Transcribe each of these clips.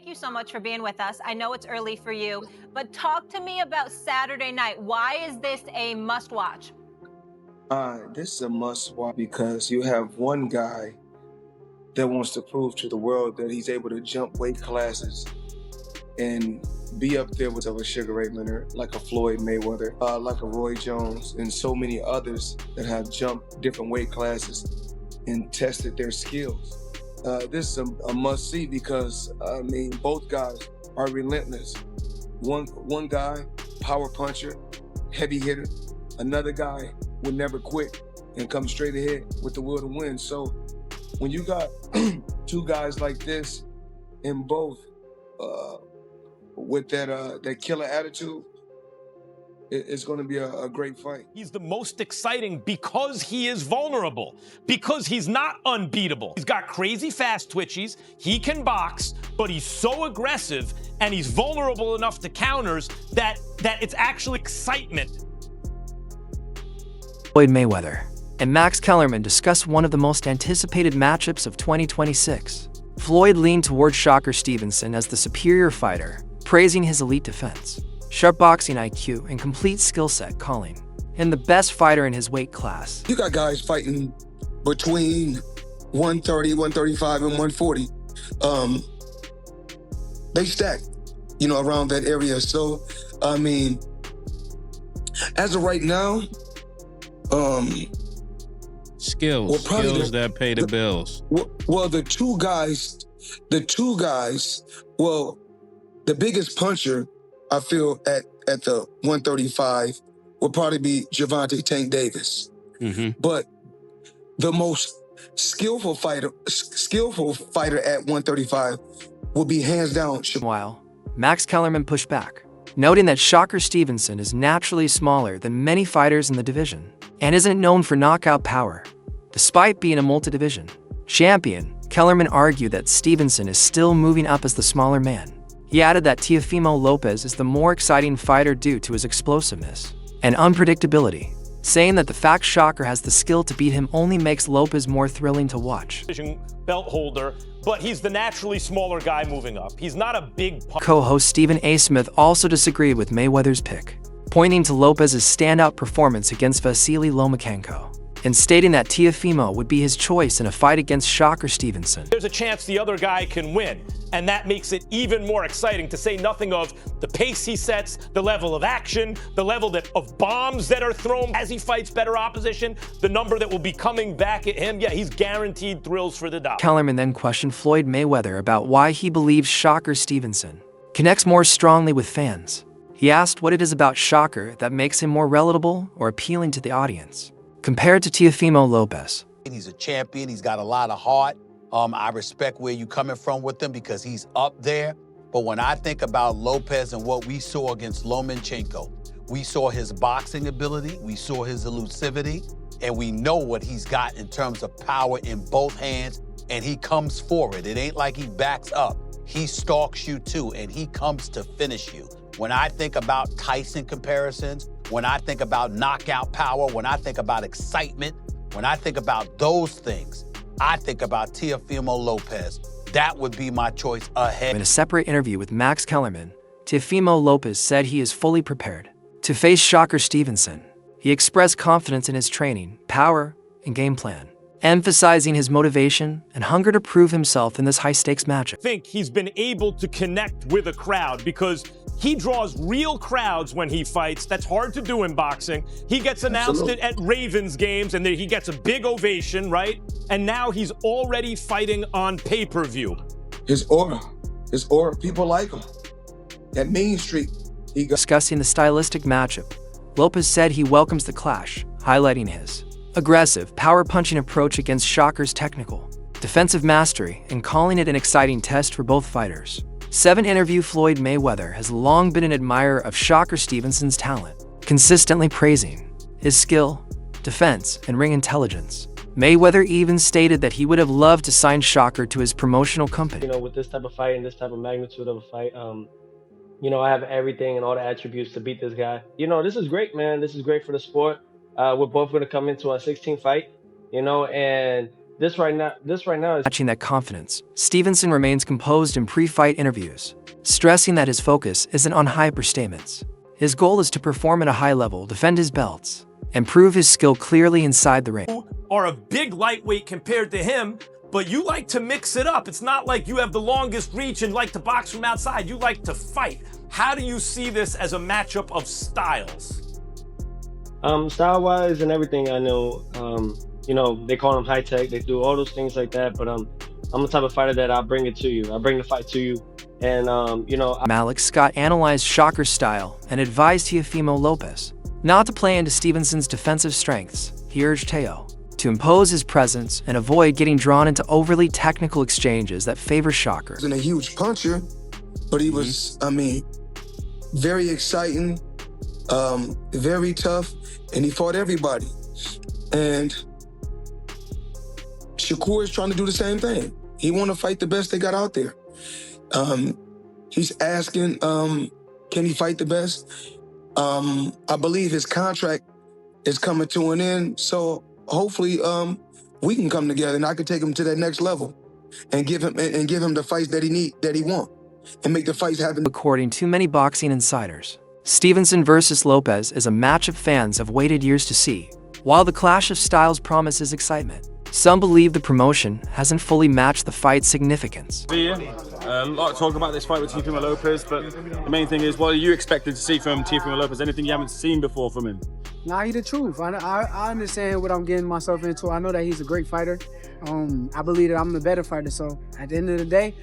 thank you so much for being with us. I know it's early for you, but talk to me about Saturday night. Why is this a must watch? This is a must watch because you have one guy that wants to prove to the world that he's able to jump weight classes and be up there with a Sugar Ray Leonard, like a Floyd Mayweather, like a Roy Jones, and so many others that have jumped different weight classes and tested their skills. This is a must see because both guys are relentless. One guy, power puncher, heavy hitter. Another guy would never quit and come straight ahead with the will to win. So when you got two guys like this in both with that killer attitude, it's going to be a great fight. He's the most exciting because he is vulnerable, because he's not unbeatable. He's got crazy fast twitchies, he can box, but he's so aggressive and he's vulnerable enough to counters that it's actually excitement. Floyd Mayweather and Max Kellerman discuss one of the most anticipated matchups of 2026. Floyd leaned towards Shakur Stevenson as the superior fighter, praising his elite defense, sharp boxing IQ, and complete skill set, calling him the best fighter in his weight class. You got guys fighting between 130, 135, and 140. They stack, around that area. So, as of right now, skills that pay the bills. Well, the two guys, the biggest puncher, I feel, at the 135 will probably be Gervonta Tank Davis. Mm-hmm. But the most skillful fighter at 135 will be hands down. While Max Kellerman pushed back, noting that Shakur Stevenson is naturally smaller than many fighters in the division and isn't known for knockout power. Despite being a multi-division champion, Kellerman argued that Stevenson is still moving up as the smaller man. He added that Teofimo Lopez is the more exciting fighter due to his explosiveness and unpredictability, saying that the fact Shakur has the skill to beat him only makes Lopez more thrilling to watch. Belt holder, but he's the naturally smaller guy moving up. He's not a big puncher. Co-host Stephen A. Smith also disagreed with Mayweather's pick, pointing to Lopez's standout performance against Vasily Lomachenko and stating that Teofimo would be his choice in a fight against Shakur Stevenson. There's a chance the other guy can win, and that makes it even more exciting, to say nothing of the pace he sets, the level of action, the level of bombs that are thrown as he fights better opposition, the number that will be coming back at him. Yeah, he's guaranteed thrills for the dollar. Kellerman then questioned Floyd Mayweather about why he believes Shakur Stevenson connects more strongly with fans. He asked what it is about Shakur that makes him more relatable or appealing to the audience, compared to Teofimo Lopez. He's a champion. He's got a lot of heart. I respect where you're coming from with him because he's up there. But when I think about Lopez and what we saw against Lomachenko, we saw his boxing ability, we saw his elusivity, and we know what he's got in terms of power in both hands, and he comes forward. It ain't like he backs up. He stalks you too, and he comes to finish you. When I think about Tyson comparisons, when I think about knockout power, when I think about excitement, when I think about those things, I think about Teofimo Lopez. That would be my choice ahead. In a separate interview with Max Kellerman, Teofimo Lopez said he is fully prepared to face Shakur Stevenson. He expressed confidence in his training, power, and game plan, emphasizing his motivation and hunger to prove himself in this high-stakes matchup. I think he's been able to connect with a crowd because he draws real crowds when he fights. That's hard to do in boxing. He gets announced at Ravens games, and he gets a big ovation, right? And now he's already fighting on pay-per-view. His aura, people like him. At Main Street, Discussing the stylistic matchup, Lopez said he welcomes the clash, highlighting his aggressive, power-punching approach against Shakur's technical, defensive mastery, and calling it an exciting test for both fighters. 7 interview Floyd Mayweather has long been an admirer of Shakur Stevenson's talent, consistently praising his skill, defense, and ring intelligence. Mayweather even stated that he would have loved to sign Shakur to his promotional company. With this type of fight and this type of magnitude of a fight, I have everything and all the attributes to beat this guy. This is great, man. This is great for the sport. We're both going to come into our 16th fight, and this right now is Matching that confidence, Stevenson remains composed in pre-fight interviews, stressing that his focus isn't on hyper statements. His goal is to perform at a high level, defend his belts, and prove his skill clearly inside the ring. You are a big lightweight compared to him, but you like to mix it up. It's not like you have the longest reach and like to box from outside. You like to fight. How do you see this as a matchup of styles? Style-wise and everything, I know, you know, they call them high tech. They do all those things like that. But I'm the type of fighter that I'll bring it to you. I bring the fight to you. And, you know. Malik Scott analyzed Shakur's style and advised Teofimo Lopez not to play into Stevenson's defensive strengths. He urged Teo to impose his presence and avoid getting drawn into overly technical exchanges that favor Shakur. He wasn't a huge puncher, but he was, I mean, very exciting, very tough, and he fought everybody. And Shakur is trying to do the same thing. He want to fight the best they got out there. He's asking, can he fight the best? I believe his contract is coming to an end, so hopefully we can come together and I can take him to that next level and give him the fights that he want, and make the fights happen. According to many boxing insiders, Stevenson versus Lopez is a matchup fans have waited years to see. While the clash of styles promises excitement, some believe the promotion hasn't fully matched the fight's significance. A lot of talk about this fight with Teofimo Lopez, but the main thing is, what are you expected to see from Teofimo Lopez? Anything you haven't seen before from him? Nah, he the truth. I understand what I'm getting myself into. I know that he's a great fighter. I believe that I'm the better fighter. So at the end of the day,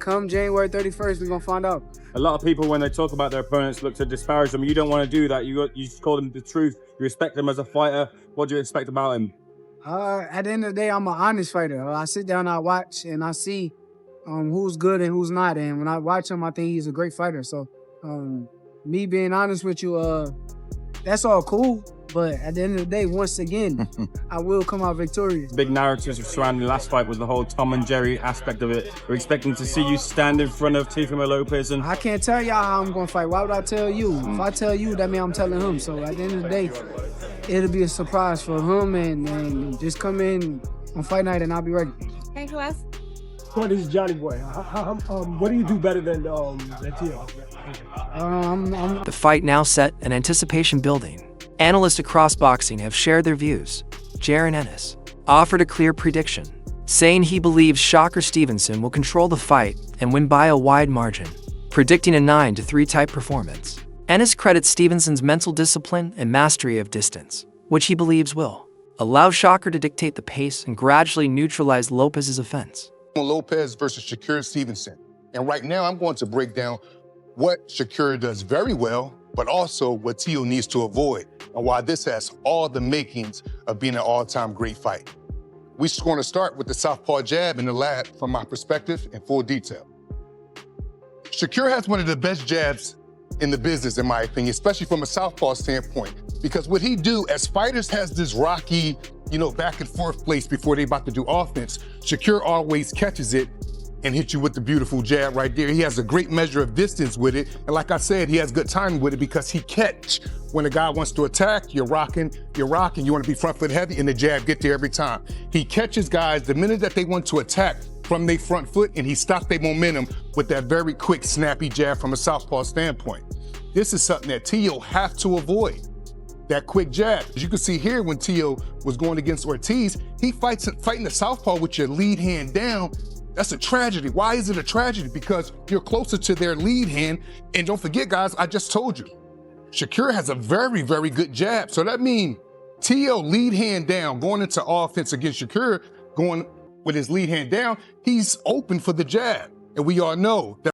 come January 31st, we're gonna find out. A lot of people, when they talk about their opponents, look to disparage them. You don't want to do that. You just call them the truth. You respect them as a fighter. What do you expect about him? At the end of the day, I'm an honest fighter. I sit down, I watch, and I see who's good and who's not. And when I watch him, I think he's a great fighter. So me being honest with you, that's all cool. But at the end of the day, once again, I will come out victorious. Big narratives surrounding the last fight was the whole Tom and Jerry aspect of it. We're expecting to see you stand in front of Teofimo Lopez. And I can't tell y'all how I'm going to fight. Why would I tell you? If I tell you, that means I'm telling him. So at the end of the day, it'll be a surprise for him, and just come in on fight night and I'll be ready. Okay, who else? What is Johnny Boy? What do you do better than Tio? The fight now set and anticipation building. Analysts across boxing have shared their views. Jaron Ennis offered a clear prediction, saying he believes Shakur Stevenson will control the fight and win by a wide margin, predicting a 9-3 type performance. Ennis credits Stevenson's mental discipline and mastery of distance, which he believes will allow Shakur to dictate the pace and gradually neutralize Lopez's offense. Lopez versus Shakur Stevenson. And right now I'm going to break down what Shakur does very well, but also what Tio needs to avoid, and why this has all the makings of being an all-time great fight. We're just going to start with the southpaw jab in the lab from my perspective in full detail. Shakur has one of the best jabs in the business, in my opinion, especially from a southpaw standpoint, because what he do as fighters has this rocky, back and forth place before they about to do offense. Shakur always catches it and hit you with the beautiful jab right there. He has a great measure of distance with it. And like I said, he has good timing with it because he catch when a guy wants to attack, you're rocking, you want to be front foot heavy, and the jab get there every time. He catches guys the minute that they want to attack from their front foot, and he stops their momentum with that very quick, snappy jab from a southpaw standpoint. This is something that Tio have to avoid, that quick jab. As you can see here, when Tio was going against Ortiz, he fighting the southpaw with your lead hand down. That's a tragedy. Why is it a tragedy? Because you're closer to their lead hand. And don't forget, guys, I just told you, Shakur has a very, very good jab. So that means Tio lead hand down, going into offense against Shakur, going with his lead hand down, he's open for the jab. And we all know that